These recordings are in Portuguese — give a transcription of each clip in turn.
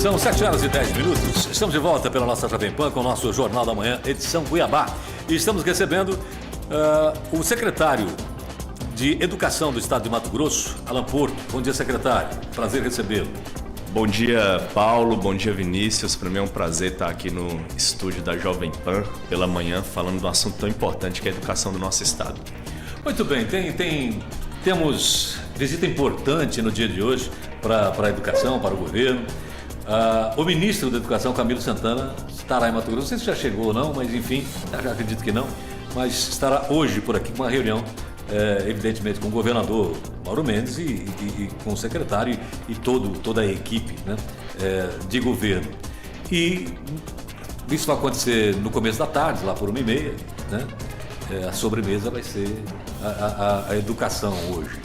São 7h10. Estamos de volta pela nossa Jovem Pan com o nosso Jornal da Manhã, edição Cuiabá. E estamos recebendo o secretário de Educação do Estado de Mato Grosso, Alan Porto. Bom dia, secretário. Prazer recebê-lo. Bom dia, Paulo. Bom dia, Vinícius. Para mim é um prazer estar aqui no estúdio da Jovem Pan pela manhã, falando de um assunto tão importante que é a educação do nosso estado. Muito bem. Temos visita importante no dia de hoje para a educação, para o governo. O ministro da Educação, Camilo Santana, estará em Mato Grosso. Não sei se já chegou ou não, mas enfim, já acredito que não. Mas estará hoje por aqui com uma reunião, evidentemente, com o governador Mauro Mendes e com o secretário e toda a equipe, né, de governo. E isso vai acontecer no começo da tarde, lá por 1h30, né? A sobremesa vai ser a educação hoje.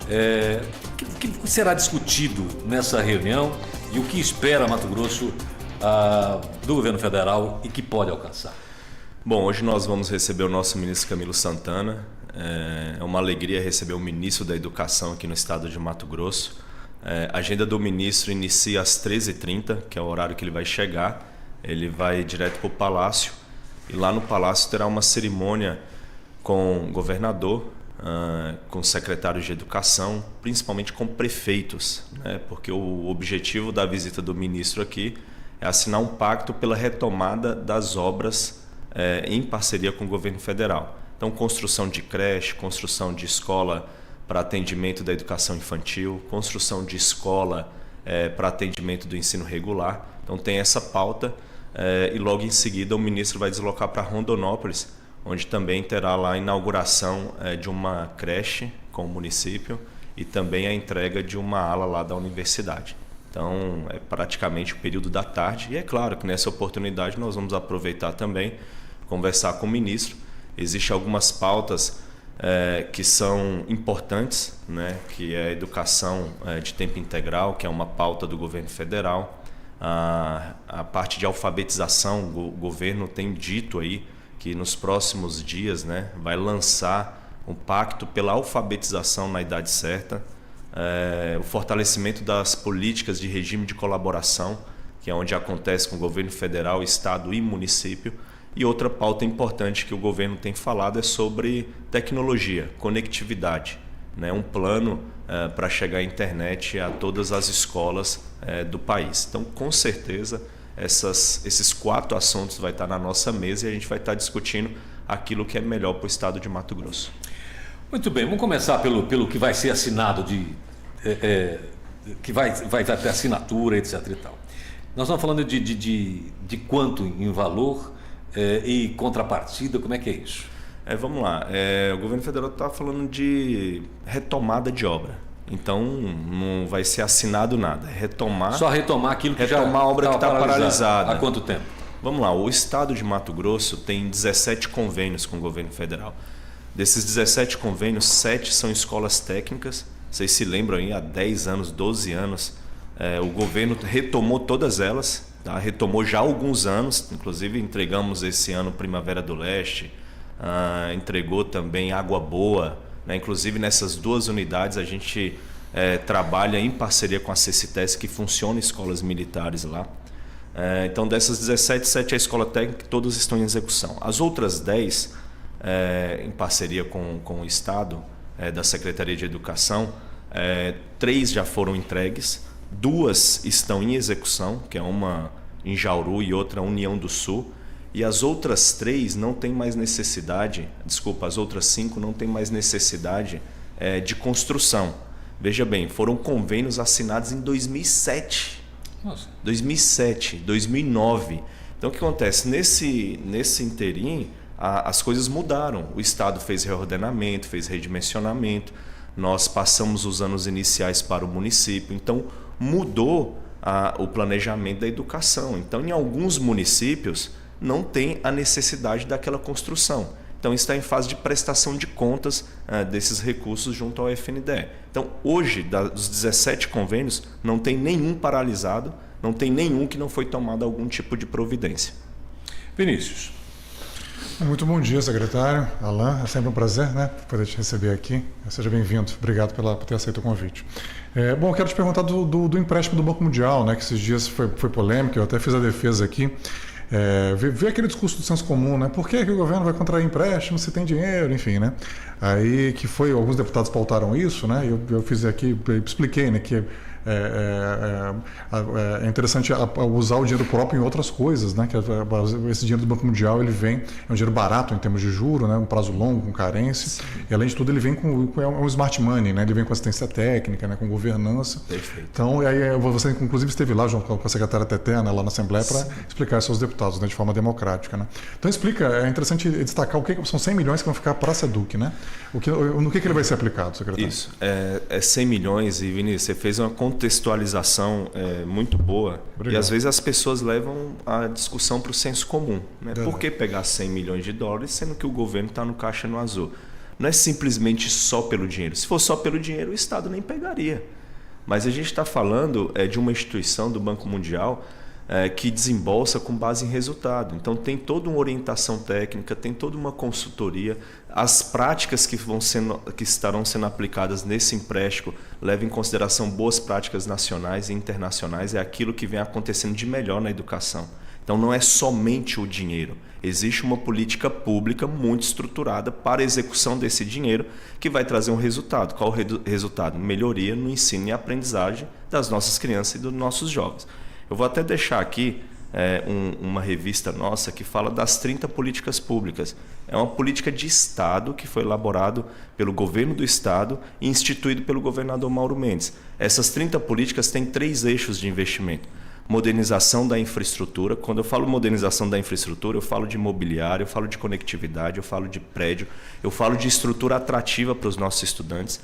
O que será discutido nessa reunião e o que espera Mato Grosso do governo federal e que pode alcançar? Bom, hoje nós vamos receber o nosso ministro Camilo Santana. É uma alegria receber o ministro da Educação aqui no estado de Mato Grosso. A agenda do ministro inicia às 13h30, que é o horário que ele vai chegar. Ele vai direto para o Palácio e lá no Palácio terá uma cerimônia com o governador, com secretários de Educação, principalmente com prefeitos, né? Porque o objetivo da visita do ministro aqui é assinar um pacto pela retomada das obras em parceria com o governo federal. Então, construção de creche, construção de escola para atendimento da educação infantil, construção de escola para atendimento do ensino regular. Então, tem essa pauta e logo em seguida o ministro vai deslocar para Rondonópolis, onde também terá lá a inauguração de uma creche com o município e também a entrega de uma ala lá da universidade. Então, é praticamente o período da tarde. E é claro que nessa oportunidade nós vamos aproveitar também, conversar com o ministro. Existem algumas pautas que são importantes, né? Que é a educação de tempo integral, que é uma pauta do governo federal. A parte de alfabetização, o governo tem dito aí que nos próximos dias, né, vai lançar um pacto pela alfabetização na idade certa, o fortalecimento das políticas de regime de colaboração, que é onde acontece com o governo federal, estado e município. E outra pauta importante que o governo tem falado é sobre tecnologia, conectividade, né, um plano para chegar à internet a todas as escolas do país. Então, com certeza, esses 4 assuntos vai estar na nossa mesa e a gente vai estar discutindo aquilo que é melhor para o estado de Mato Grosso. Muito bem, vamos começar pelo que vai ser assinado, que vai ter assinatura, etc. e tal. Nós estamos falando de quanto em valor e contrapartida, como é que é isso? Vamos lá, o governo federal está falando de retomada de obra. Então não vai ser assinado nada, Só retomar aquilo que retomar a obra que está paralisada. Há quanto tempo? Vamos lá, o estado de Mato Grosso tem 17 convênios com o governo federal. Desses 17 convênios, 7 são escolas técnicas. Vocês se lembram aí, há 10 anos, 12 anos, o governo retomou todas elas, tá? Retomou já há alguns anos, inclusive entregamos esse ano Primavera do Leste, entregou também Água Boa, né? Inclusive nessas 2 unidades a gente trabalha em parceria com a CCTES, que funciona escolas militares lá. Então dessas 17, 7 é a escola técnica, todas estão em execução. As outras 10, em parceria com o Estado, da Secretaria de Educação, 3 já foram entregues, 2 estão em execução, que é uma em Jauru e outra União do Sul. E as outras 3 não tem mais necessidade, as outras 5 não tem mais necessidade de construção. Veja bem, foram convênios assinados em 2007, Nossa. 2007, 2009. Então o que acontece? Nesse interim, as coisas mudaram. O Estado fez reordenamento, fez redimensionamento, nós passamos os anos iniciais para o município, então mudou o planejamento da educação. Então em alguns municípios não tem a necessidade daquela construção. Então está em fase de prestação de contas desses recursos junto ao FNDE. Então hoje, dos 17 convênios, não tem nenhum paralisado, não tem nenhum que não foi tomado algum tipo de providência. Vinícius. Muito bom dia, secretário. Alain, é sempre um prazer, né, poder te receber aqui. Seja bem-vindo. Obrigado por ter aceito o convite. Bom, eu quero te perguntar do empréstimo do Banco Mundial, né, que esses dias foi polêmico, eu até fiz a defesa aqui. Ver aquele discurso do senso comum, né? Por que o governo vai contrair empréstimo se tem dinheiro, enfim, né? Aí que foi, alguns deputados pautaram isso, né? Eu fiz aqui, expliquei, né, que é interessante usar o dinheiro próprio em outras coisas, né? Que esse dinheiro do Banco Mundial ele vem, é um dinheiro barato em termos de juro, né? Um prazo longo, com carência. Sim. E além de tudo ele vem com um smart money, né? Ele vem com assistência técnica, né? Com governança. Perfeito. Então aí você inclusive esteve lá junto com a secretária Teté, né? Lá na Assembleia para explicar isso aos deputados, né? De forma democrática, né? Então explica, é interessante destacar o que são 100 milhões que vão ficar para a SEDUC, né? No que ele vai ser aplicado, secretário? Isso, é 100 milhões e Vinícius, você fez uma contextualização muito boa. Obrigado. E às vezes as pessoas levam a discussão para o senso comum, né? Por que pegar 100 milhões de dólares sendo que o governo está no caixa no azul? Não é simplesmente só pelo dinheiro. Se for só pelo dinheiro, o Estado nem pegaria. Mas a gente está falando de uma instituição do Banco Mundial que desembolsa com base em resultado. Então tem toda uma orientação técnica, tem toda uma consultoria. As práticas que estarão sendo aplicadas nesse empréstimo levam em consideração boas práticas nacionais e internacionais. É aquilo que vem acontecendo de melhor na educação. Então não é somente o dinheiro. Existe uma política pública muito estruturada para a execução desse dinheiro que vai trazer um resultado. Qual o resultado? Melhoria no ensino e aprendizagem das nossas crianças e dos nossos jovens. Eu vou até deixar aqui uma revista nossa que fala das 30 políticas públicas. É uma política de Estado que foi elaborado pelo governo do Estado e instituído pelo governador Mauro Mendes. Essas 30 políticas têm 3 eixos de investimento. Modernização da infraestrutura. Quando eu falo modernização da infraestrutura, eu falo de mobiliário, eu falo de conectividade, eu falo de prédio, eu falo de estrutura atrativa para os nossos estudantes.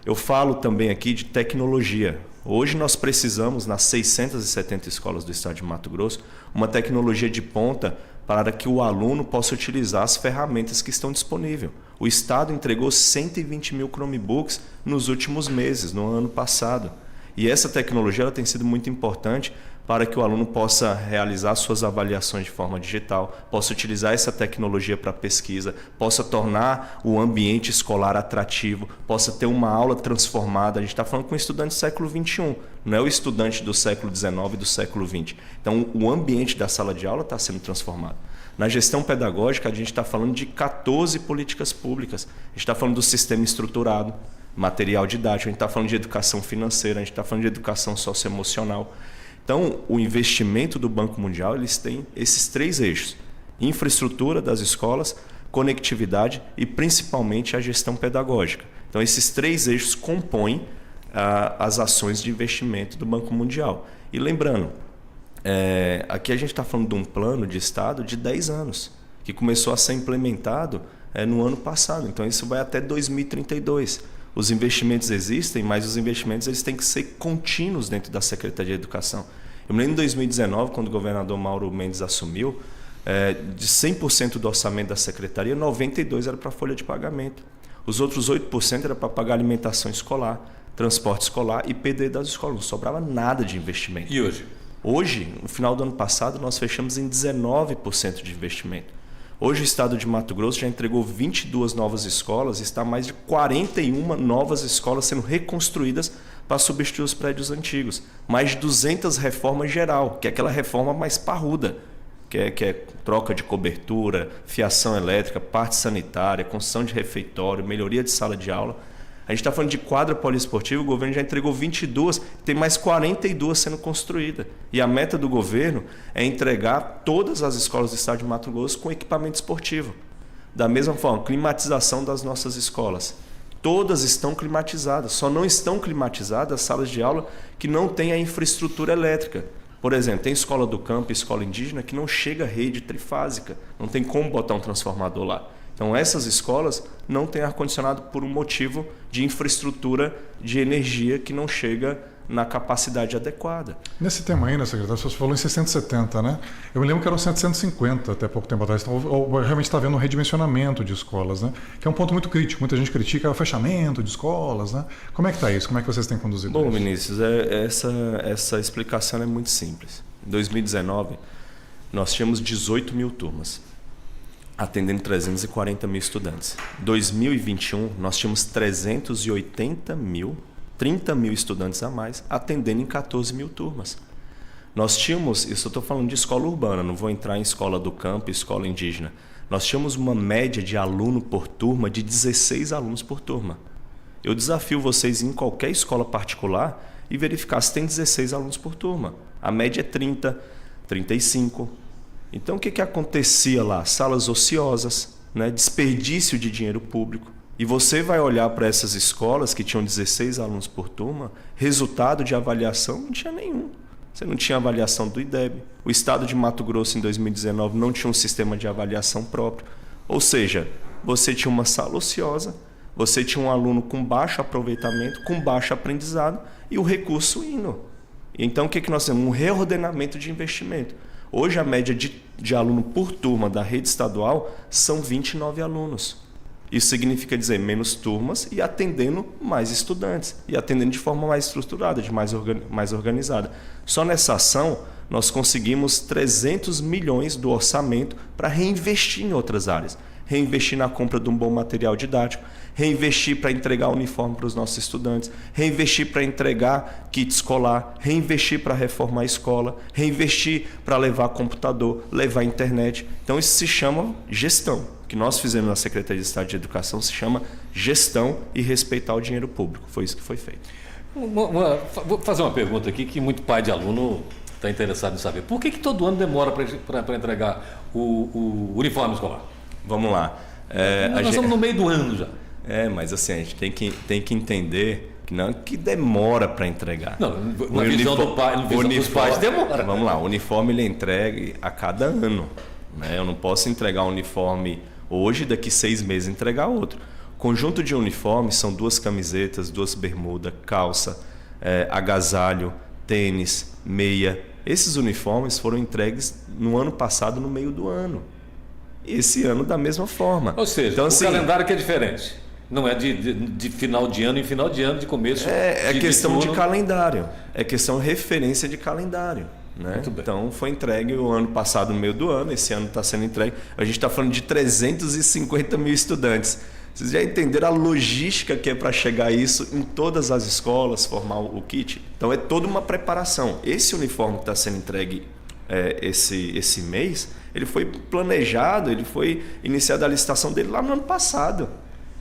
Eu falo também aqui de tecnologia. Hoje nós precisamos, nas 670 escolas do estado de Mato Grosso, uma tecnologia de ponta para que o aluno possa utilizar as ferramentas que estão disponíveis. O Estado entregou 120 mil Chromebooks nos últimos meses, no ano passado. E essa tecnologia ela tem sido muito importante para que o aluno possa realizar suas avaliações de forma digital, possa utilizar essa tecnologia para pesquisa, possa tornar o ambiente escolar atrativo, possa ter uma aula transformada. A gente está falando com um estudante do século XXI, não é o estudante do século XIX e do século XX. Então, o ambiente da sala de aula está sendo transformado. Na gestão pedagógica, a gente está falando de 14 políticas públicas. A gente está falando do sistema estruturado, material didático, a gente está falando de educação financeira, a gente está falando de educação socioemocional. Então, o investimento do Banco Mundial eles têm esses 3 eixos: infraestrutura das escolas, conectividade e principalmente a gestão pedagógica. Então, esses 3 eixos compõem as ações de investimento do Banco Mundial. E lembrando, aqui a gente está falando de um plano de Estado de 10 anos, que começou a ser implementado no ano passado. Então, isso vai até 2032. Os investimentos existem, mas os investimentos eles têm que ser contínuos dentro da Secretaria de Educação. Eu me lembro em 2019, quando o governador Mauro Mendes assumiu, de 100% do orçamento da Secretaria, 92% era para a folha de pagamento. Os outros 8% era para pagar alimentação escolar, transporte escolar e PD das escolas. Não sobrava nada de investimento. E hoje? Hoje, no final do ano passado, nós fechamos em 19% de investimento. Hoje o estado de Mato Grosso já entregou 22 novas escolas e está mais de 41 novas escolas sendo reconstruídas para substituir os prédios antigos. Mais de 200 reformas geral, que é aquela reforma mais parruda, que é troca de cobertura, fiação elétrica, parte sanitária, construção de refeitório, melhoria de sala de aula. A gente está falando de quadra poliesportiva, o governo já entregou 22, tem mais 42 sendo construídas. E a meta do governo é entregar todas as escolas do estado de Mato Grosso com equipamento esportivo. Da mesma forma, climatização das nossas escolas. Todas estão climatizadas, só não estão climatizadas as salas de aula que não têm a infraestrutura elétrica. Por exemplo, tem escola do campo, escola indígena que não chega a rede trifásica, não tem como botar um transformador lá. Então, essas escolas não têm ar-condicionado por um motivo de infraestrutura de energia que não chega na capacidade adequada. Nesse tema aí, né, secretário, você falou em 670, né? Eu me lembro que eram 750 até pouco tempo atrás. Então, realmente está havendo um redimensionamento de escolas, né? Que é um ponto muito crítico. Muita gente critica o fechamento de escolas, né? Como é que está isso? Como é que vocês têm conduzido isso? Bom, Vinícius, essa explicação é muito simples. Em 2019, nós tínhamos 18 mil turmas. atendendo 340 mil estudantes. Em 2021, nós tínhamos 380 mil, 30 mil estudantes a mais, atendendo em 14 mil turmas. Nós tínhamos, isso eu estou falando de escola urbana, não vou entrar em escola do campo, escola indígena. Nós tínhamos uma média de aluno por turma de 16 alunos por turma. Eu desafio vocês em qualquer escola particular e verificar se tem 16 alunos por turma. A média é 30, 35. Então o que acontecia lá? Salas ociosas, né? Desperdício de dinheiro público. E você vai olhar para essas escolas que tinham 16 alunos por turma, resultado de avaliação não tinha nenhum. Você não tinha avaliação do IDEB. O estado de Mato Grosso, em 2019, não tinha um sistema de avaliação próprio. Ou seja, você tinha uma sala ociosa, você tinha um aluno com baixo aproveitamento, com baixo aprendizado e o recurso indo. Então, o que nós temos? Um reordenamento de investimento. Hoje, a média de aluno por turma da rede estadual são 29 alunos. Isso significa dizer menos turmas e atendendo mais estudantes. E atendendo de forma mais estruturada, mais organizada. Só nessa ação, nós conseguimos 300 milhões do orçamento para reinvestir em outras áreas. Reinvestir na compra de um bom material didático, reinvestir para entregar uniforme para os nossos estudantes, reinvestir para entregar kit escolar, reinvestir para reformar a escola, reinvestir para levar computador, levar internet. Então isso se chama gestão. O que nós fizemos na Secretaria de Estado de Educação se chama gestão e respeitar o dinheiro público. Foi isso que foi feito. Vou fazer uma pergunta aqui que muito pai de aluno está interessado em saber. Por que todo ano demora para entregar o uniforme escolar? Vamos lá. Nós estamos no meio do ano já. Mas assim, a gente tem que entender que não é que demora para entregar. Não, na visão do pai, na visão dos pais demora. Vamos lá, o uniforme ele é entregue a cada ano. Né? Eu não posso entregar um uniforme hoje, daqui 6 meses entregar outro. Conjunto de uniformes são 2 camisetas, 2 bermudas, calça, agasalho, tênis, meia. Esses uniformes foram entregues no ano passado, no meio do ano. E esse ano da mesma forma. Ou seja, então, assim, o calendário que é diferente. Não é de final de ano em final de ano, de começo. É questão de calendário. É questão de referência de calendário. Né? Então foi entregue o ano passado no meio do ano, esse ano está sendo entregue. A gente está falando de 350 mil estudantes. Vocês já entenderam a logística que é para chegar a isso em todas as escolas, formar o kit? Então é toda uma preparação. Esse uniforme que está sendo entregue esse mês, ele foi planejado, ele foi iniciada a licitação dele lá no ano passado.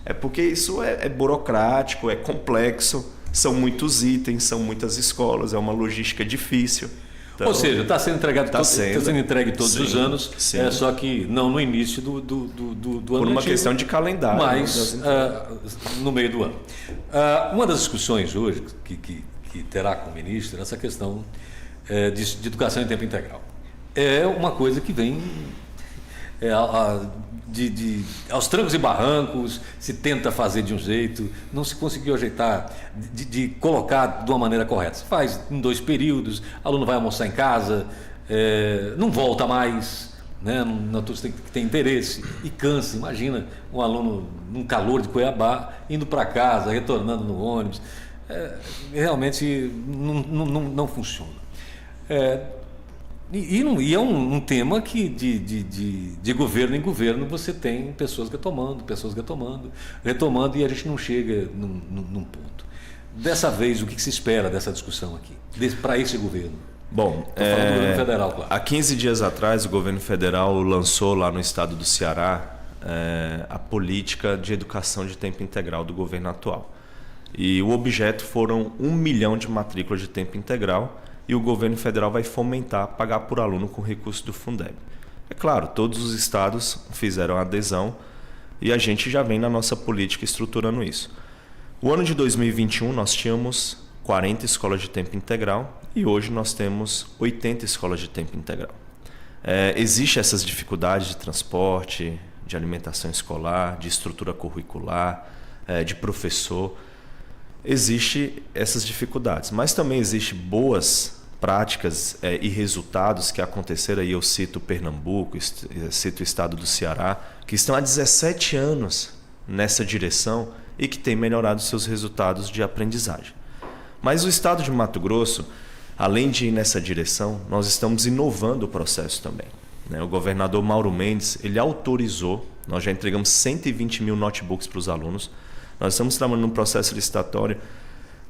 É porque isso é burocrático, é complexo, são muitos itens, são muitas escolas, é uma logística difícil. Então, ou seja, está sendo entregue todos os anos, sim. Só que não no início do ano. Por uma questão de calendário. Mas no meio do ano. Uma das discussões hoje que terá com o ministro nessa questão de educação em tempo integral. É uma coisa que vem aos trancos e barrancos, se tenta fazer de um jeito, não se conseguiu ajeitar, de colocar de uma maneira correta. Se faz em 2 períodos, o aluno vai almoçar em casa, não volta mais, né? Não todos têm que ter interesse e cansa. Imagina um aluno num calor de Cuiabá, indo para casa, retornando no ônibus. Realmente não funciona. E é um tema que de governo em governo você tem pessoas retomando, e a gente não chega num ponto. Dessa vez, o que se espera dessa discussão aqui, para esse governo? Bom, estou falando do governo federal, claro. Há 15 dias atrás, o governo federal lançou lá no estado do Ceará a política de educação de tempo integral do governo atual. E o objeto foram 1 milhão de matrículas de tempo integral, e o governo federal vai fomentar pagar por aluno com recurso do Fundeb. É claro, todos os estados fizeram adesão e a gente já vem na nossa política estruturando isso. O ano de 2021 nós tínhamos 40 escolas de tempo integral e hoje nós temos 80 escolas de tempo integral. Existem essas dificuldades de transporte, de alimentação escolar, de estrutura curricular, de professor. Existem essas dificuldades, mas também existem boas práticas e resultados que aconteceram, aí eu cito Pernambuco, cito o estado do Ceará, que estão há 17 anos nessa direção e que têm melhorado seus resultados de aprendizagem. Mas o estado de Mato Grosso, além de ir nessa direção, nós estamos inovando o processo também. né? O governador Mauro Mendes, ele autorizou, nós já entregamos 120 mil notebooks para os alunos. Nós estamos trabalhando num processo licitatório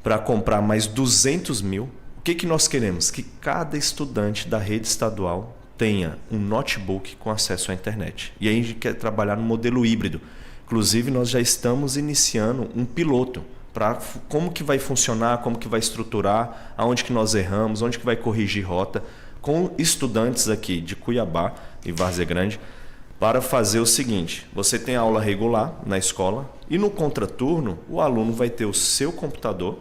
para comprar mais 200 mil. O que nós queremos? Que cada estudante da rede estadual tenha um notebook com acesso à internet. E aí a gente quer trabalhar no modelo híbrido. Inclusive, nós já estamos iniciando um piloto para como que vai funcionar, como que vai estruturar, aonde que nós erramos, onde que vai corrigir rota, com estudantes aqui de Cuiabá e Várzea Grande, para fazer o seguinte: você tem aula regular na escola e no contraturno o aluno vai ter o seu computador,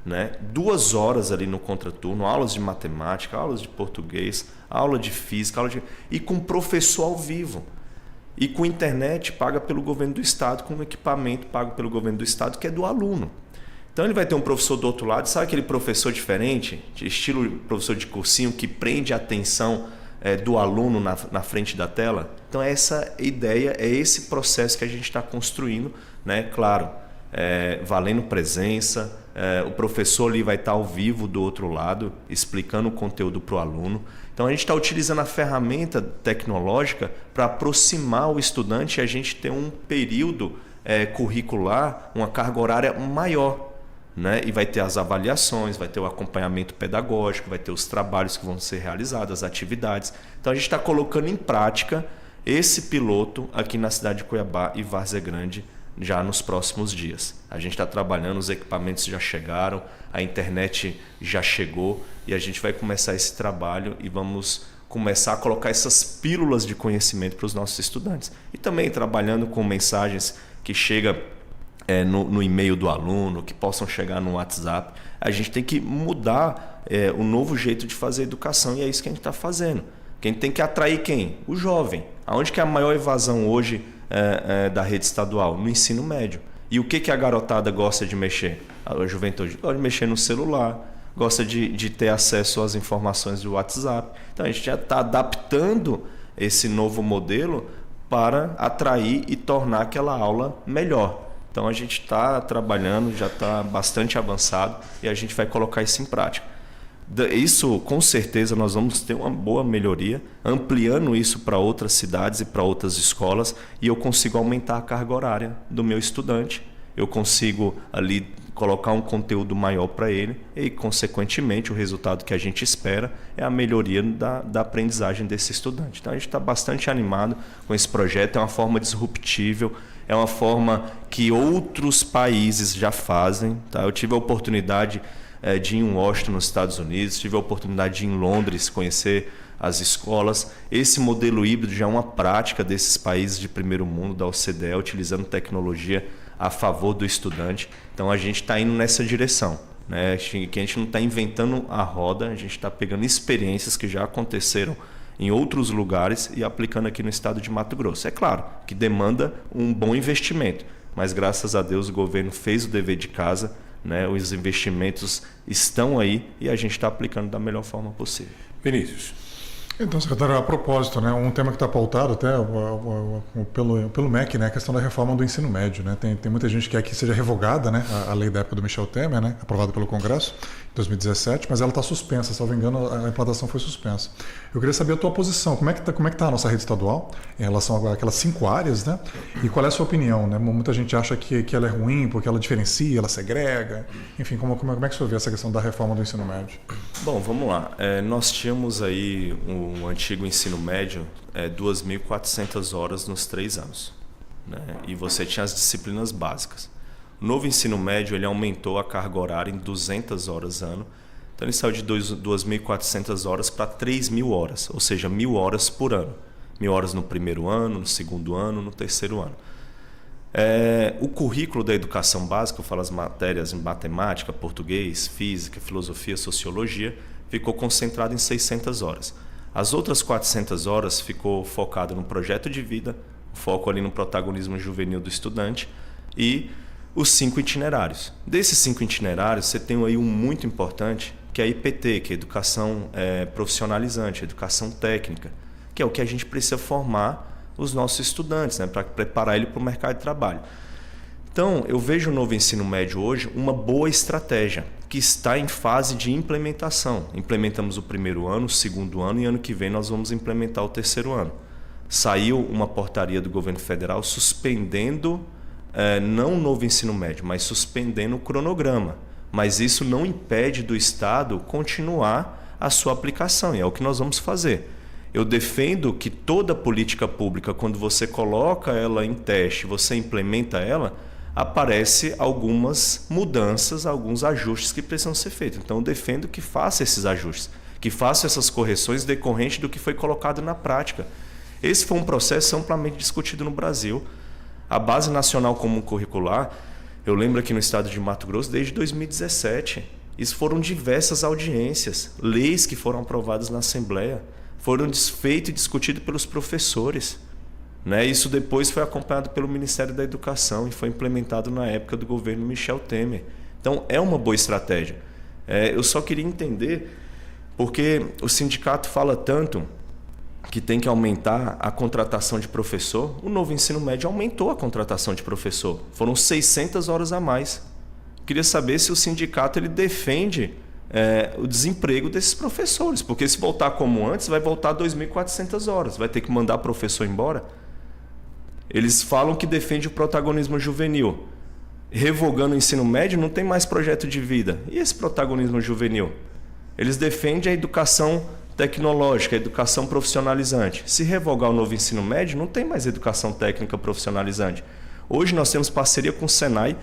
né? 2 horas ali no contraturno, aulas de matemática, aulas de português, aula de física, e com professor ao vivo. E com internet paga pelo governo do estado, com equipamento pago pelo governo do estado, que é do aluno. Então ele vai ter um professor do outro lado, sabe aquele professor diferente, de estilo professor de cursinho, que prende a atenção do aluno na frente da tela? Então essa ideia, é esse processo que a gente está construindo, né? Claro, valendo presença, o professor ali vai estar ao vivo do outro lado, explicando o conteúdo para o aluno. Então a gente está utilizando a ferramenta tecnológica para aproximar o estudante e a gente ter um período curricular, uma carga horária maior, né? E vai ter as avaliações, vai ter o acompanhamento pedagógico, vai ter os trabalhos que vão ser realizados, as atividades. Então a gente está colocando em prática esse piloto aqui na cidade de Cuiabá e Várzea Grande já nos próximos dias. A gente está trabalhando, os equipamentos já chegaram, a internet já chegou e a gente vai começar esse trabalho e vamos começar a colocar essas pílulas de conhecimento para os nossos estudantes. E também trabalhando com mensagens que chegam no e-mail do aluno, que possam chegar no WhatsApp. A gente tem que mudar o novo jeito de fazer educação e é isso que a gente está fazendo. Quem tem que atrair quem? O jovem. Aonde que é a maior evasão hoje da rede estadual? No ensino médio. E o que a garotada gosta de mexer? A juventude gosta de mexer no celular, gosta de ter acesso às informações do WhatsApp. Então a gente já está adaptando esse novo modelo para atrair e tornar aquela aula melhor. Então a gente está trabalhando, já está bastante avançado e a gente vai colocar isso em prática. Isso, com certeza, nós vamos ter uma boa melhoria, ampliando isso para outras cidades e para outras escolas, e eu consigo aumentar a carga horária do meu estudante, eu consigo ali colocar um conteúdo maior para ele e, consequentemente, o resultado que a gente espera é a melhoria da aprendizagem desse estudante. Então a gente está bastante animado com esse projeto, é uma forma disruptível, é uma forma que outros países já fazem. Tá? Eu tive a oportunidade de ir em Washington, nos Estados Unidos, tive a oportunidade de ir em Londres, conhecer as escolas. Esse modelo híbrido já é uma prática desses países de primeiro mundo, da OCDE, utilizando tecnologia a favor do estudante. Então a gente está indo nessa direção, né? Que a gente não está inventando a roda, a gente está pegando experiências que já aconteceram em outros lugares e aplicando aqui no estado de Mato Grosso. É claro que demanda um bom investimento, mas graças a Deus o governo fez o dever de casa, né? Os investimentos estão aí e a gente está aplicando da melhor forma possível. Vinícius. Então, secretário, a propósito, né, um tema que está pautado até pelo MEC, né, a questão da reforma do ensino médio. Né? Tem muita gente que quer que seja revogada, né, a lei da época do Michel Temer, né, aprovada pelo Congresso em 2017, mas ela está suspensa, se não me engano, a implantação foi suspensa. Eu queria saber a tua posição, como é que está a nossa rede estadual em relação àquelas 5 áreas, né, e qual é a sua opinião? Né? Muita gente acha que ela é ruim porque ela diferencia, ela segrega, enfim, como é que você vê essa questão da reforma do ensino médio? Bom, vamos lá. Nós tínhamos aí o antigo ensino médio 2.400 horas nos 3 anos, né? E você tinha as disciplinas básicas. O novo ensino médio ele aumentou a carga horária em 200 horas ano, então ele saiu de 2.400 horas para 3.000 horas, ou seja, 1.000 horas por ano. 1.000 horas no primeiro ano, no segundo ano, no terceiro ano. O currículo da educação básica, eu falo as matérias em matemática, português, física, filosofia, sociologia, ficou concentrado em 600 horas. As outras 400 horas ficou focado no projeto de vida, foco ali no protagonismo juvenil do estudante e os 5 itinerários. Desses 5 itinerários, você tem aí um muito importante, que é a IPT, que é a educação profissionalizante, a educação técnica, que é o que a gente precisa formar os nossos estudantes, né, para preparar ele para o mercado de trabalho. Então, eu vejo o novo ensino médio hoje uma boa estratégia, que está em fase de implementação. Implementamos o primeiro ano, o segundo ano e ano que vem nós vamos implementar o terceiro ano. Saiu uma portaria do governo federal suspendendo, não o novo ensino médio, mas suspendendo o cronograma. Mas isso não impede do Estado continuar a sua aplicação, e é o que nós vamos fazer. Eu defendo que toda política pública, quando você coloca ela em teste, você implementa ela, aparece algumas mudanças, alguns ajustes que precisam ser feitos. Então eu defendo que faça esses ajustes, que faça essas correções decorrentes do que foi colocado na prática. Esse foi um processo amplamente discutido no Brasil. A Base Nacional Comum Curricular, eu lembro aqui no estado de Mato Grosso, desde 2017. Isso foram diversas audiências, leis que foram aprovadas na Assembleia, foram feitas e discutidas pelos professores. Isso depois foi acompanhado pelo Ministério da Educação e foi implementado na época do governo Michel Temer. Então, é uma boa estratégia. Eu só queria entender, porque o sindicato fala tanto que tem que aumentar a contratação de professor. O novo ensino médio aumentou a contratação de professor. Foram 600 horas a mais. Queria saber se o sindicato ele defende o desemprego desses professores, porque se voltar como antes, vai voltar 2.400 horas. Vai ter que mandar professor embora. Eles falam que defende o protagonismo juvenil. Revogando o ensino médio, não tem mais projeto de vida. E esse protagonismo juvenil? Eles defendem a educação tecnológica, a educação profissionalizante. Se revogar o novo ensino médio, não tem mais educação técnica profissionalizante. Hoje nós temos parceria com o Senai.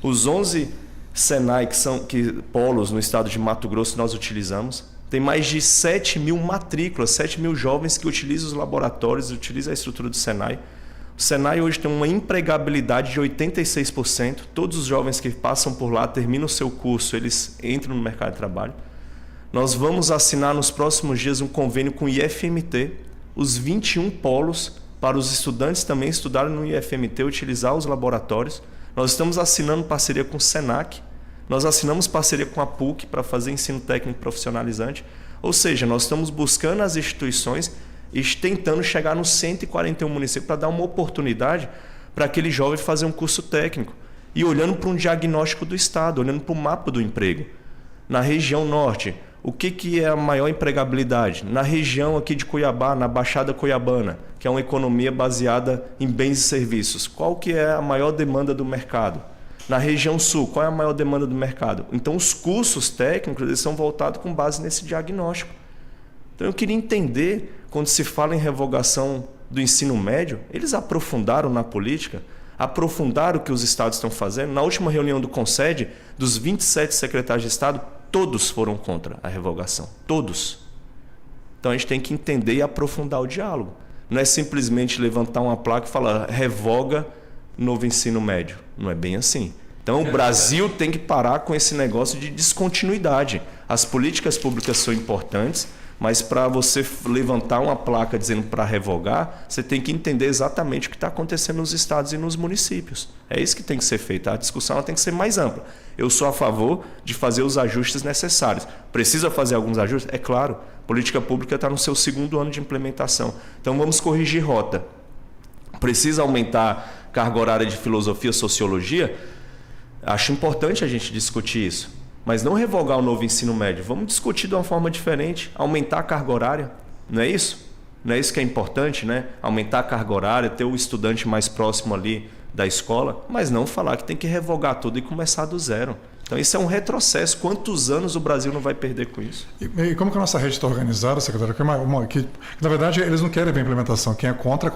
Os 11 Senai, que são polos no estado de Mato Grosso, nós utilizamos. Tem mais de 7.000 matrículas, 7.000 jovens que utilizam os laboratórios, utilizam a estrutura do Senai. O Senai hoje tem uma empregabilidade de 86%. Todos os jovens que passam por lá, terminam o seu curso, eles entram no mercado de trabalho. Nós vamos assinar nos próximos dias um convênio com o IFMT, os 21 polos, para os estudantes também estudarem no IFMT, utilizar os laboratórios. Nós estamos assinando parceria com o SENAC, nós assinamos parceria com a PUC para fazer ensino técnico profissionalizante. Ou seja, nós estamos buscando as instituições e tentando chegar nos 141 municípios para dar uma oportunidade para aquele jovem fazer um curso técnico. E olhando para um diagnóstico do Estado, olhando para o mapa do emprego. Na região norte, o que é a maior empregabilidade? Na região aqui de Cuiabá, na Baixada Cuiabana, que é uma economia baseada em bens e serviços. Qual que é a maior demanda do mercado? Na região sul, qual é a maior demanda do mercado? Então, os cursos técnicos eles são voltados com base nesse diagnóstico. Então, eu queria entender, quando se fala em revogação do ensino médio, eles aprofundaram na política, aprofundaram o que os estados estão fazendo. Na última reunião do CONSED, dos 27 secretários de Estado, todos foram contra a revogação. Todos. Então, a gente tem que entender e aprofundar o diálogo. Não é simplesmente levantar uma placa e falar revoga novo ensino médio. Não é bem assim. Então, o Brasil tem que parar com esse negócio de descontinuidade. As políticas públicas são importantes, mas para você levantar uma placa dizendo para revogar, você tem que entender exatamente o que está acontecendo nos estados e nos municípios. É isso que tem que ser feito. A discussão ela tem que ser mais ampla. Eu sou a favor de fazer os ajustes necessários. Precisa fazer alguns ajustes? É claro. A política pública está no seu segundo ano de implementação. Então vamos corrigir rota. Precisa aumentar carga horária de filosofia, sociologia? Acho importante a gente discutir isso. Mas não revogar o novo ensino médio. Vamos discutir de uma forma diferente, aumentar a carga horária. Não é isso? Não é isso que é importante, né? Aumentar a carga horária, ter o estudante mais próximo ali da escola, mas não falar que tem que revogar tudo e começar do zero. Então isso é um retrocesso. Quantos anos o Brasil não vai perder com isso? E como que a nossa rede está organizada, secretário? Que, na verdade, eles não querem a implementação. Quem é contra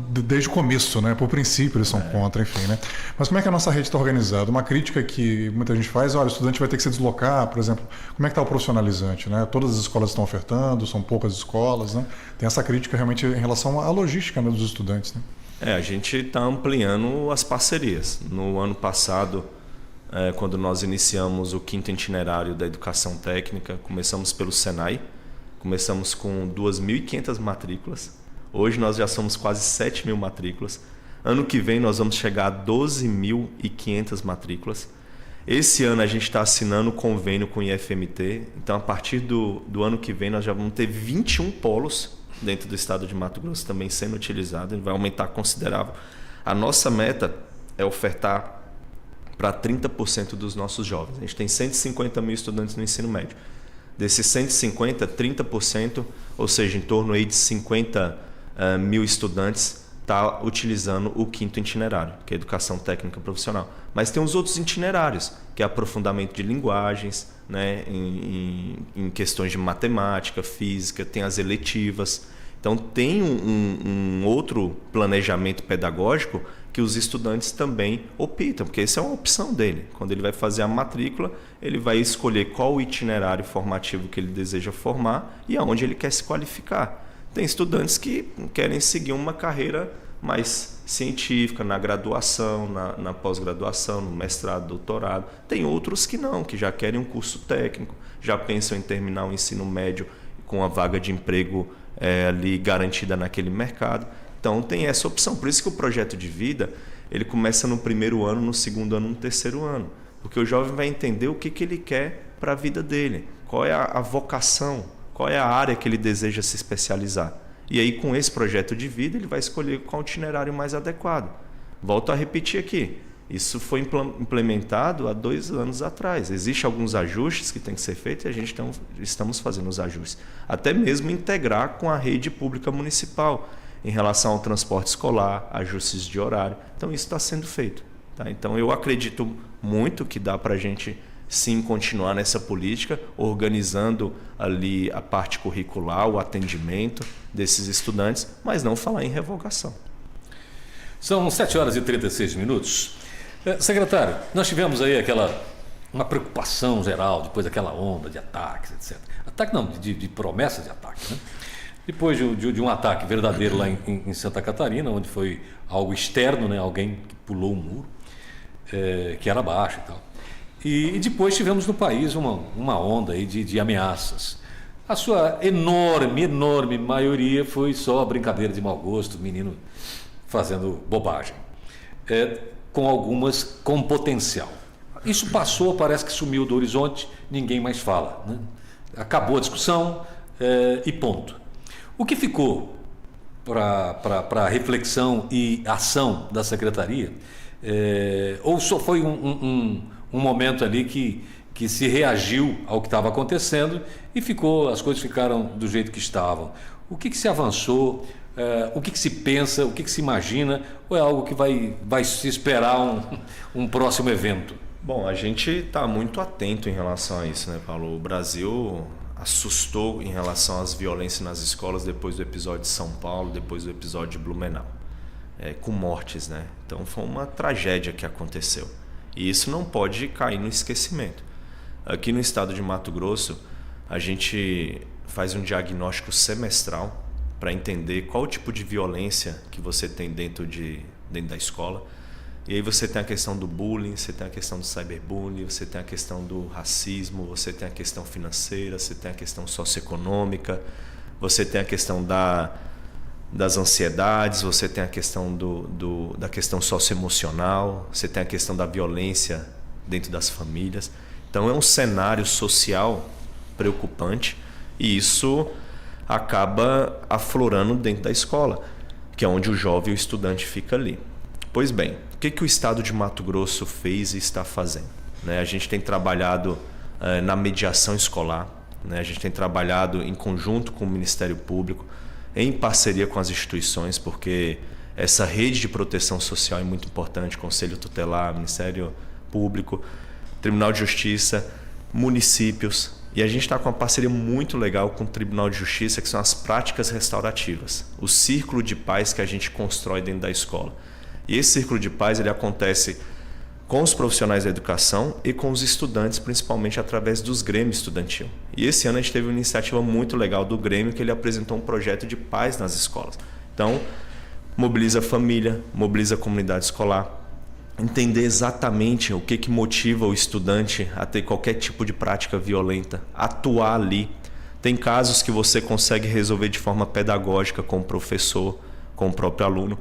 desde o começo, né? Por princípio eles são contra, enfim, né? Mas como é que a nossa rede está organizada? Uma crítica que muita gente faz, olha, o estudante vai ter que se deslocar, por exemplo. Como é que está o profissionalizante, né? Todas as escolas estão ofertando, são poucas escolas, né? Tem essa crítica realmente em relação à logística, né, dos estudantes, né? A gente está ampliando as parcerias. No ano passado, quando nós iniciamos o 5º itinerário da educação técnica, começamos pelo Senai, começamos com 2.500 matrículas. Hoje nós já somos quase 7.000 matrículas. Ano que vem nós vamos chegar a 12.500 matrículas. Esse ano a gente está assinando convênio com o IFMT, então a partir do ano que vem nós já vamos ter 21 polos dentro do estado de Mato Grosso também sendo utilizado, vai aumentar considerável. A nossa meta é ofertar para 30% dos nossos jovens. A gente tem 150 mil estudantes no ensino médio. Desses 150, 30%, ou seja, em torno aí de 50 mil estudantes, está utilizando o 5º itinerário, que é a educação técnica profissional. Mas tem os outros itinerários, que é aprofundamento de linguagens, né, em questões de matemática, física, tem as eletivas. Então tem um outro planejamento pedagógico que os estudantes também optam, porque essa é uma opção dele. Quando ele vai fazer a matrícula, ele vai escolher qual o itinerário formativo que ele deseja formar e aonde ele quer se qualificar. Tem estudantes que querem seguir uma carreira mais científica, na graduação, na pós-graduação, no mestrado, doutorado. Tem outros que não, que já querem um curso técnico, já pensam em terminar o ensino médio com a vaga de emprego ali garantida naquele mercado. Então tem essa opção. Por isso que o projeto de vida ele começa no 1º ano, no 2º ano, no 3º ano. Porque o jovem vai entender o que ele quer para a vida dele, qual é a vocação, qual é a área que ele deseja se especializar. E aí, com esse projeto de vida, ele vai escolher qual o itinerário mais adequado. Volto a repetir aqui, isso foi implementado há 2 anos atrás. Existem alguns ajustes que têm que ser feitos e a gente estamos fazendo os ajustes. Até mesmo integrar com a rede pública municipal, em relação ao transporte escolar, ajustes de horário. Então, isso está sendo feito. Tá? Então, eu acredito muito que dá para a gente sim continuar nessa política, organizando ali a parte curricular, o atendimento desses estudantes, mas não falar em revogação. São 7h36. Secretário, nós tivemos aí uma preocupação geral, depois daquela onda de ataques, etc. Ataque não, de promessas de ataque, né? Depois de um ataque verdadeiro lá em Santa Catarina, onde foi algo externo, né? Alguém que pulou um muro, que era baixo e tal. E depois tivemos no país uma onda aí de ameaças. A sua enorme maioria foi só brincadeira de mau gosto, menino fazendo bobagem, com algumas com potencial. Isso passou, parece que sumiu do horizonte, ninguém mais fala, né? Acabou a discussão e ponto. O que ficou para reflexão e ação da Secretaria, ou só foi um momento ali que se reagiu ao que estava acontecendo e as coisas ficaram do jeito que estavam? O que se avançou? O que se pensa? O que se imagina? Ou é algo que vai se esperar um próximo evento? Bom, a gente está muito atento em relação a isso, né, Paulo? O Brasil assustou em relação às violências nas escolas depois do episódio de São Paulo, depois do episódio de Blumenau, com mortes, né? Então foi uma tragédia que aconteceu. E isso não pode cair no esquecimento. Aqui no estado de Mato Grosso, a gente faz um diagnóstico semestral para entender qual o tipo de violência que você tem dentro da escola. E aí você tem a questão do bullying, você tem a questão do cyberbullying, você tem a questão do racismo, você tem a questão financeira, você tem a questão socioeconômica, você tem a questão das ansiedades, você tem a questão da questão socioemocional, você tem a questão da violência dentro das famílias. Então é um cenário social preocupante e isso acaba aflorando dentro da escola, que é onde o jovem e o estudante fica ali. Pois bem, o que o estado de Mato Grosso fez e está fazendo? A gente tem trabalhado na mediação escolar, a gente tem trabalhado em conjunto com o Ministério Público, em parceria com as instituições, porque essa rede de proteção social é muito importante, Conselho Tutelar, Ministério Público, Tribunal de Justiça, municípios, e a gente está com uma parceria muito legal com o Tribunal de Justiça, que são as práticas restaurativas, o círculo de paz que a gente constrói dentro da escola. E esse círculo de paz ele acontece com os profissionais da educação e com os estudantes, principalmente através dos grêmios estudantil. E esse ano a gente teve uma iniciativa muito legal do Grêmio, que ele apresentou um projeto de paz nas escolas. Então, mobiliza a família, mobiliza a comunidade escolar, entender exatamente o que motiva o estudante a ter qualquer tipo de prática violenta, atuar ali. Tem casos que você consegue resolver de forma pedagógica com o professor, com o próprio aluno.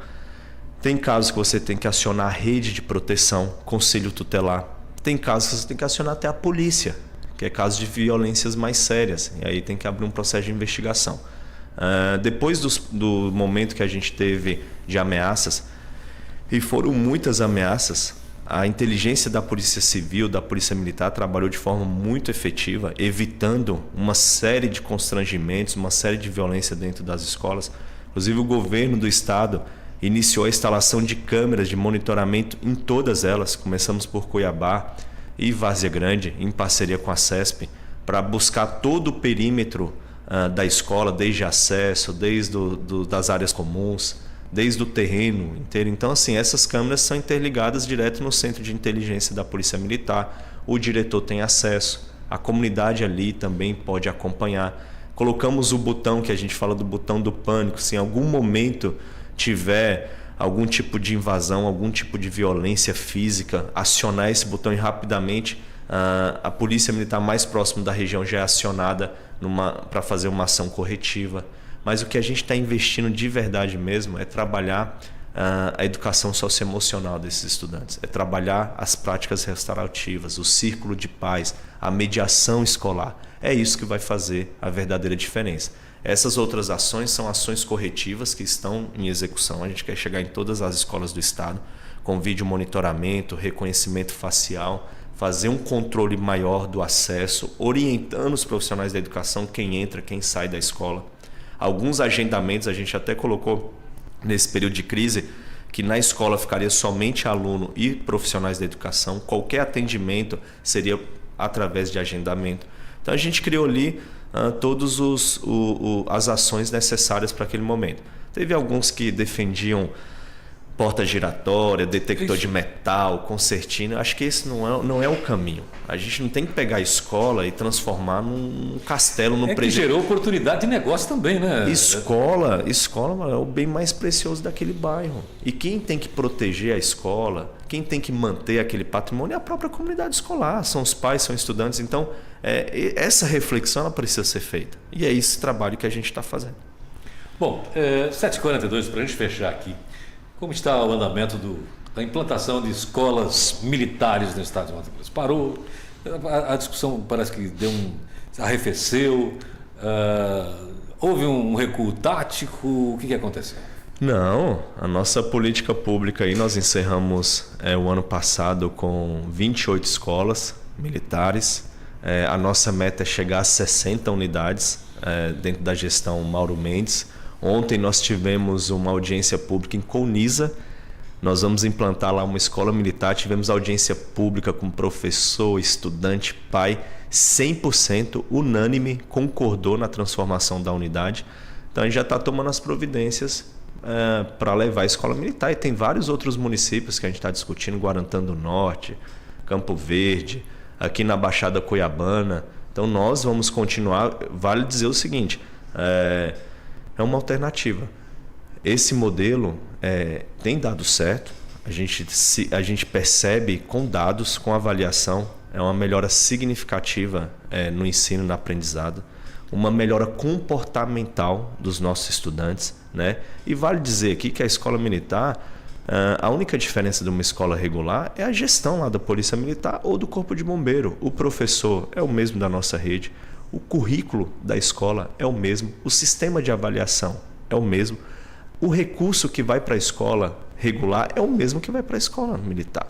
Tem casos que você tem que acionar a rede de proteção, conselho tutelar. Tem casos que você tem que acionar até a polícia, que é caso de violências mais sérias. E aí tem que abrir um processo de investigação. Depois do momento que a gente teve de ameaças, E foram muitas ameaças. A inteligência da Polícia Civil, da Polícia Militar, trabalhou de forma muito efetiva, evitando uma série de constrangimentos, uma série de violência dentro das escolas. Inclusive, o governo do estado iniciou a instalação de câmeras de monitoramento em todas elas. Começamos por Cuiabá e Várzea Grande, em parceria com a CESP, para buscar todo o perímetro da escola, desde acesso, desde das áreas comuns, desde o terreno inteiro. Então, assim, essas câmeras são interligadas direto no centro de inteligência da Polícia Militar. O diretor tem acesso, a comunidade ali também pode acompanhar. Colocamos o botão, que a gente fala do botão do pânico, se em algum momento tiver algum tipo de invasão, algum tipo de violência física, acionar esse botão e rapidamente a Polícia Militar mais próxima da região já é acionada para fazer uma ação corretiva. Mas o que a gente está investindo de verdade mesmo é trabalhar a educação socioemocional desses estudantes, é trabalhar as práticas restaurativas, o círculo de paz, a mediação escolar. É isso que vai fazer a verdadeira diferença. Essas outras ações são ações corretivas que estão em execução. A gente quer chegar em todas as escolas do estado com vídeo monitoramento, reconhecimento facial, fazer um controle maior do acesso, orientando os profissionais da educação, quem entra, quem sai da escola. Alguns agendamentos a gente até colocou nesse período de crise, que na escola ficaria somente aluno e profissionais da educação. Qualquer atendimento seria através de agendamento. Então a gente criou ali todas as ações necessárias para aquele momento. Teve alguns que defendiam porta giratória, detector de metal, concertina. Acho que esse não é o caminho. A gente não tem que pegar a escola e transformar num castelo, num que gerou oportunidade de negócio também, né? Escola é o bem mais precioso daquele bairro. E quem tem que proteger a escola, quem tem que manter aquele patrimônio é a própria comunidade escolar. São os pais, são estudantes. Então, essa reflexão ela precisa ser feita. E é esse trabalho que a gente está fazendo. Bom, 7h42, para a gente fechar aqui. Como está o andamento da implantação de escolas militares no estado de Mato Grosso? Parou? A discussão parece que arrefeceu. Houve um recuo tático? O que aconteceu? Não, a nossa política pública aí, nós encerramos o ano passado com 28 escolas militares. A nossa meta é chegar a 60 unidades dentro da gestão Mauro Mendes. Ontem nós tivemos uma audiência pública em Colniza. Nós vamos implantar lá uma escola militar. Tivemos audiência pública com professor, estudante, pai. 100% unânime concordou na transformação da unidade. Então a gente já está tomando as providências para levar a escola militar. E tem vários outros municípios que a gente está discutindo. Guarantã do Norte, Campo Verde, aqui na Baixada Cuiabana. Então nós vamos continuar. Vale dizer o seguinte... É uma alternativa. Esse modelo tem dado certo. A gente percebe com dados, com avaliação, uma melhora significativa no ensino e no aprendizado, uma melhora comportamental dos nossos estudantes, né? E vale dizer aqui que a escola militar, a única diferença de uma escola regular é a gestão lá da Polícia Militar ou do Corpo de Bombeiro. O professor é o mesmo da nossa rede. O currículo da escola é o mesmo, o sistema de avaliação é o mesmo, o recurso que vai para a escola regular é o mesmo que vai para a escola militar.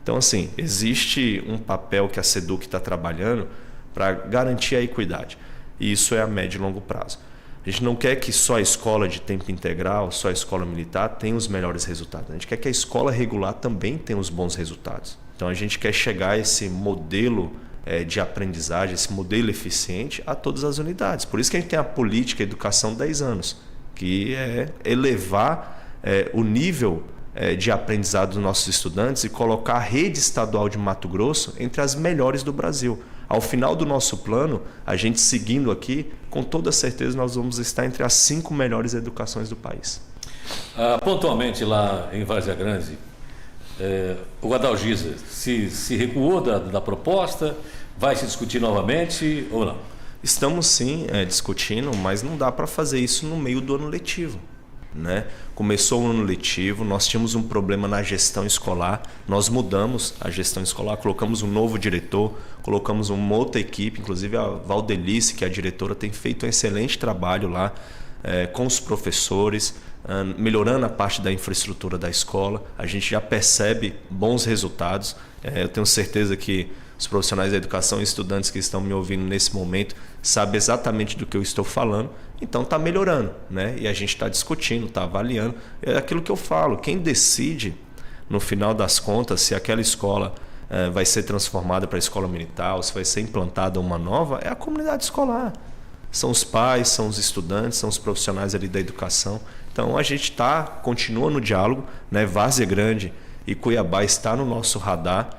Então, assim, existe um papel que a SEDUC está trabalhando para garantir a equidade. E isso é a médio e longo prazo. A gente não quer que só a escola de tempo integral, só a escola militar tenha os melhores resultados. A gente quer que a escola regular também tenha os bons resultados. Então, a gente quer chegar a esse modelo de aprendizagem, esse modelo eficiente a todas as unidades. Por isso que a gente tem a política Educação 10 anos, que é elevar o nível de aprendizado dos nossos estudantes e colocar a rede estadual de Mato Grosso entre as melhores do Brasil. Ao final do nosso plano, a gente seguindo aqui, com toda certeza nós vamos estar entre as 5 melhores educações do país. Pontualmente lá em Várzea Grande, o Adalgisa se recuou da proposta, vai se discutir novamente ou não? Estamos sim discutindo, mas não dá para fazer isso no meio do ano letivo, né? Começou o ano letivo, nós tínhamos um problema na gestão escolar, nós mudamos a gestão escolar, colocamos um novo diretor, colocamos uma outra equipe, inclusive a Valdelice, que é a diretora, tem feito um excelente trabalho lá com os professores, melhorando a parte da infraestrutura da escola. A gente já percebe bons resultados. Eu tenho certeza que os profissionais da educação e estudantes que estão me ouvindo nesse momento sabem exatamente do que eu estou falando. Então está melhorando, né? E a gente está discutindo, está avaliando. É aquilo que eu falo, quem decide no final das contas se aquela escola vai ser transformada para a escola militar ou se vai ser implantada uma nova, é a comunidade escolar. São os pais, são os estudantes, são os profissionais ali da educação. Então a gente continua no diálogo, né? Várzea Grande e Cuiabá está no nosso radar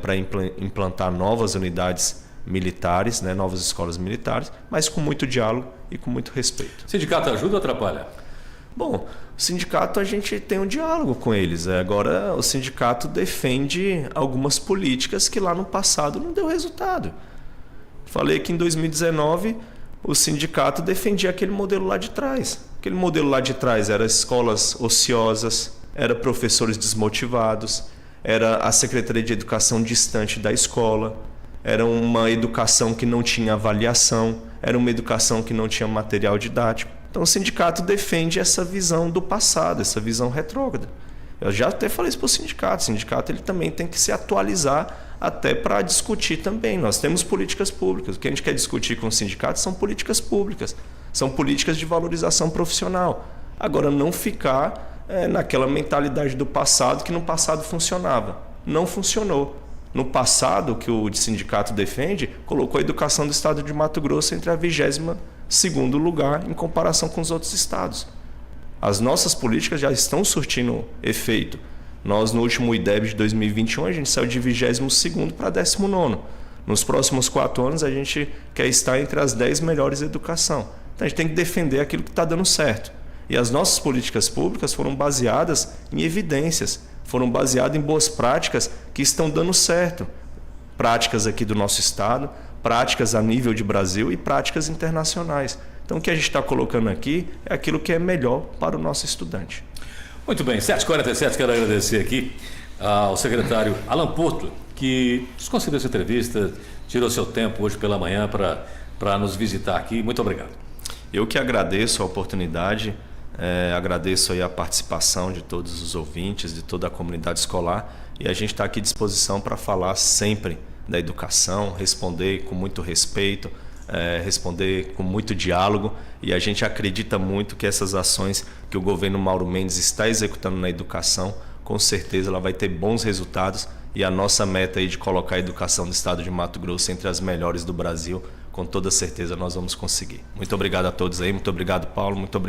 para implantar novas unidades militares, né? Novas escolas militares, mas com muito diálogo e com muito respeito. O sindicato ajuda ou atrapalha? Bom, o sindicato a gente tem um diálogo com eles. Agora o sindicato defende algumas políticas que lá no passado não deu resultado. Falei que em 2019 o sindicato defendia aquele modelo lá de trás. Aquele modelo lá de trás era escolas ociosas, era professores desmotivados, era a Secretaria de Educação distante da escola, era uma educação que não tinha avaliação, era uma educação que não tinha material didático. Então o sindicato defende essa visão do passado, essa visão retrógrada. Eu já até falei isso para o sindicato ele também tem que se atualizar até para discutir também. Nós temos políticas públicas, o que a gente quer discutir com o sindicato são políticas públicas, são políticas de valorização profissional. Agora não ficar naquela mentalidade do passado que no passado funcionava. Não funcionou. No passado, o que o sindicato defende, colocou a educação do estado de Mato Grosso entre a 22º lugar em comparação com os outros estados. As nossas políticas já estão surtindo efeito. Nós, no último IDEB de 2021, a gente saiu de 22º para 19º. Nos próximos 4 anos, a gente quer estar entre as 10 melhores educação. Então, a gente tem que defender aquilo que está dando certo. E as nossas políticas públicas foram baseadas em evidências, foram baseadas em boas práticas que estão dando certo. Práticas aqui do nosso estado, práticas a nível de Brasil e práticas internacionais. Então, o que a gente está colocando aqui é aquilo que é melhor para o nosso estudante. Muito bem, 7h47, quero agradecer aqui ao secretário Alan Porto, que nos concedeu essa entrevista, tirou seu tempo hoje pela manhã para nos visitar aqui. Muito obrigado. Eu que agradeço a oportunidade, agradeço aí a participação de todos os ouvintes, de toda a comunidade escolar, e a gente está aqui à disposição para falar sempre da educação, responder com muito respeito, responder com muito diálogo, e a gente acredita muito que essas ações que o governo Mauro Mendes está executando na educação, com certeza ela vai ter bons resultados, e a nossa meta aí de colocar a educação do estado de Mato Grosso entre as melhores do Brasil, com toda certeza nós vamos conseguir. Muito obrigado a todos aí, muito obrigado, Paulo, muito obrigado.